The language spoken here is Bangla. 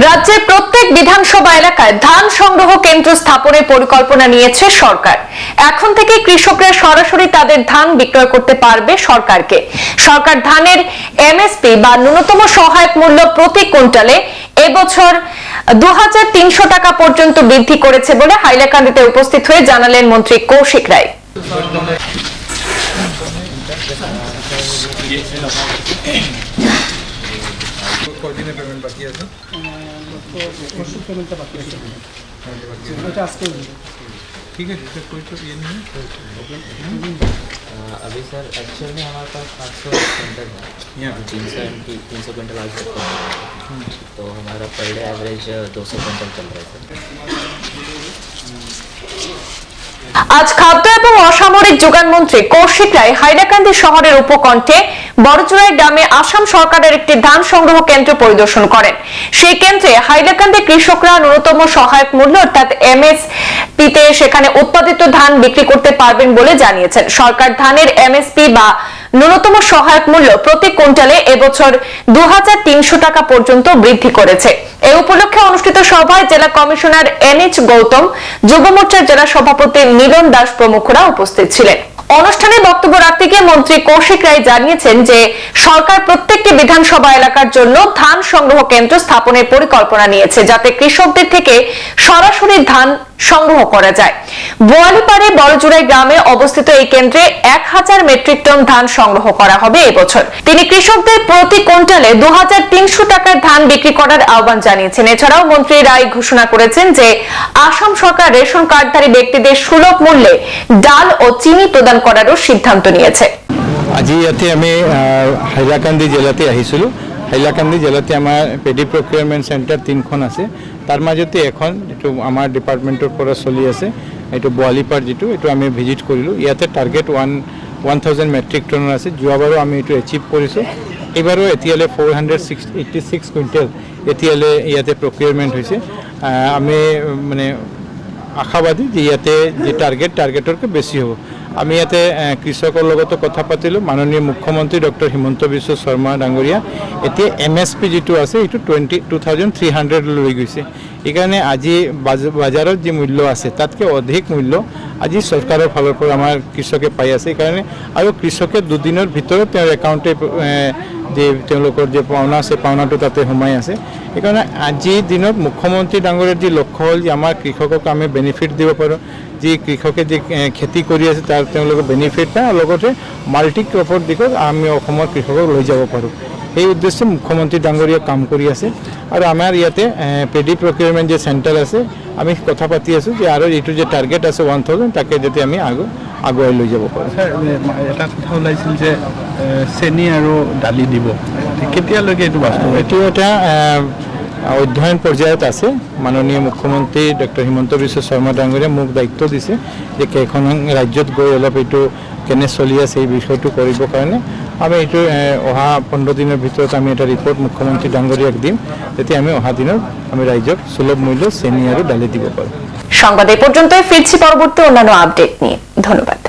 রাজ্যের প্রত্যেক বিধানসভা এলাকায় ধান সংগ্রহ কেন্দ্র স্থাপনের পরিকল্পনা নিয়েছে সরকার। এখন থেকে কৃষকরা সরাসরি তাদের ধান বিক্রয় করতে পারবে সরকারকে। সরকার ধানের এমএসপি বা ন্যূনতম সহায়ক মূল্য প্রতি কুইন্টালে এবছর 2300 টাকা পর্যন্ত বৃদ্ধি করেছে বলে হাইলাকান্দিতে উপস্থিত হয়ে জানালেন মন্ত্রী কৌশিক রায়। কয়দিনের পেমেন্ট বাকি আছে? পরশু পেমেন্টটা বাকি আছে, এটা আজকে ठीक है सर, कोई तो ये नहीं है अभी सर एक्चुअल में हमारे पास 500 क्विंटल है, 300 क्विंटल आज तक तो हमारा पर डे एवरेज 200 क्विंटल चल रहा है सर। আজ খাদ্য এবং অসামরিক যোগান মন্ত্রী কৌশিক রায় হাইলাকান্দি শহরের উপকণ্ঠে বড়জোড়াই গ্রামে আসাম সরকারের একটি ধান সংগ্রহ কেন্দ্র পরিদর্শন করেন। সেই কেন্দ্রে হাইলাকান্দি কৃষকরা ন্যূনতম সহায়ক মূল্য অর্থাৎ এমএসপিতে সেখানে উৎপাদিত ধান বিক্রি করতে পারবেন বলে জানিয়েছেন। সরকার ধানের এমএসপি বা ন্যূনতম সহায়ক মূল্য প্রতি কুইন্টালে এবছর 2300 টাকা পর্যন্ত বৃদ্ধি করেছে। এই উপলক্ষে অনুষ্ঠিত সভায় জেলা কমিশনার এনএইচ গৌতম, যুব মোর্চার জেলা সভাপতি মিলন দাস প্রমুখরা উপস্থিত ছিলেন। অনুষ্ঠানে বক্তব্য রাখতে গিয়ে মন্ত্রী কৌশিক রায় জানিয়েছেন যে সরকার প্রত্যেকটি বিধানসভা এলাকার জন্য ধান সংগ্রহ কেন্দ্র স্থাপনের পরিকল্পনা নিয়েছে, যাতে কৃষকদের থেকে সরাসরি ধান সংগ্রহ করা যায়। বোয়ালিপাড়ে বড়জোড়াই গ্রামে অবস্থিত এই কেন্দ্রে 1000 মেট্রিক টন ধান সংগ্রহ করা হবে এবছর। তিনি কৃষকদের প্রতি কুইন্টালে 2300 টাকার ধান বিক্রি করার আহ্বান জানিয়েছেন। এছাড়াও মন্ত্রী রায় ঘোষণা করেছেন যে আসাম সরকার রেশন কার্ডধারী ব্যক্তিদের সুলভ মূল্যে ডাল ও চিনি প্রদান করারও সিদ্ধান্ত নিয়েছে। আজি ইয়াতে আমি হাইলাকান্দি জেলাতে আহিছিলোঁ। হাইলাকান্দি জেলাতে আমাৰ পেডি প্ৰকিউৰমেণ্ট চেণ্টাৰ 3খন আছে। তাৰ মাজতে এখন এইটো আমাৰ ডিপাৰ্টমেণ্টৰ পৰা চলি আছে, এইটো বোৱালিপাৰ যিটো এইটো আমি ভিজিট কৰিলোঁ। ইয়াতে টাৰ্গেট 1000 মেট্ৰিক টনৰ আছে। যোৱাবাৰো আমি এইটো এচিভ কৰিছোঁ। এইবাৰো এতিয়ালৈ 486 কুইণ্টেল এতিয়ালৈ ইয়াতে প্ৰকিউৰমেণ্ট হৈছে। আমি মানে আশাবাদী যে ইয়াতে যে টাৰ্গেটতকৈ বেছি হ'ব। আমি ইয়াতে কৃষকৰ লগতো কথা পাতিলোঁ। মাননীয় মুখ্যমন্ত্ৰী ডক্টৰ হিমন্ত বিশ্ব শৰ্মা ডাঙৰীয়া এতিয়া এমএসপি যিটো আছে এইটো 22,300 লৈ গৈছে। এইকাৰণে আজি বজাৰত যি মূল্য আছে তাতকৈ অধিক মূল্য আজি চৰকাৰৰ ফালৰ পৰা আমাৰ কৃষকে পাই আছে। সেইকাৰণে আৰু কৃষকে দুদিনৰ ভিতৰত তেওঁৰ একাউণ্টে যে তেওঁলোকৰ যে পাওনা আছে পাওনাটো তাতে সোমাই আছে। সেইকাৰণে আজিৰ দিনত মুখ্যমন্ত্ৰী ডাঙৰীয়াৰ যি লক্ষ্য হ'ল যে আমাৰ কৃষকক আমি বেনিফিট দিব পাৰোঁ, যি কৃষকে যি খেতি কৰি আছে তাৰ তেওঁলোকে বেনিফিট পায়, আৰু লগতে মাল্টি ক্ৰপৰ দিশত আমি অসমৰ কৃষকক লৈ যাব পাৰোঁ। এই উদ্দেশ্যে মুখ্যমন্ত্ৰী ডাঙৰীয়া কাম কৰি আছে। আৰু আমাৰ ইয়াতে পেডি প্ৰকিউৰমেণ্ট যে চেণ্টাৰ আছে আমি কথা পাতি আছোঁ যে আৰু এইটো যে টাৰ্গেট আছে 1000 তাকে যাতে আমি আগুৱাই লৈ যাব পাৰোঁ। এটা কথা ওলাইছিল যে চেনি আৰু দালি দিব, কেতিয়ালৈকে এইটো বাস্তৱ? এইটো এটা অধ্যয়ন পৰ্যায়ত আছে। মাননীয় মুখ্যমন্ত্ৰী ডক্টৰ হিমন্ত বিশ্ব শৰ্মা ডাঙৰীয়াই মোক দায়িত্ব দিছে যে কেইখন ৰাজ্যত গৈ অলপ এইটো কেনে চলি আছে এই বিষয়টো কৰিবৰ কাৰণে আমি এইটো অহা 15 দিনৰ ভিতৰত আমি এটা ৰিপৰ্ট মুখ্যমন্ত্ৰী ডাঙৰীয়াক দিম, তেতিয়া আমি অহা দিনত আমি ৰাজ্যক সুলভ মূল্য চেনি আৰু দালি দিব পাৰোঁ। সংবাদ এই পর্যন্তই, ফিরছি পরবর্তী অন্যান্য আপডেট নিয়ে। ধন্যবাদ।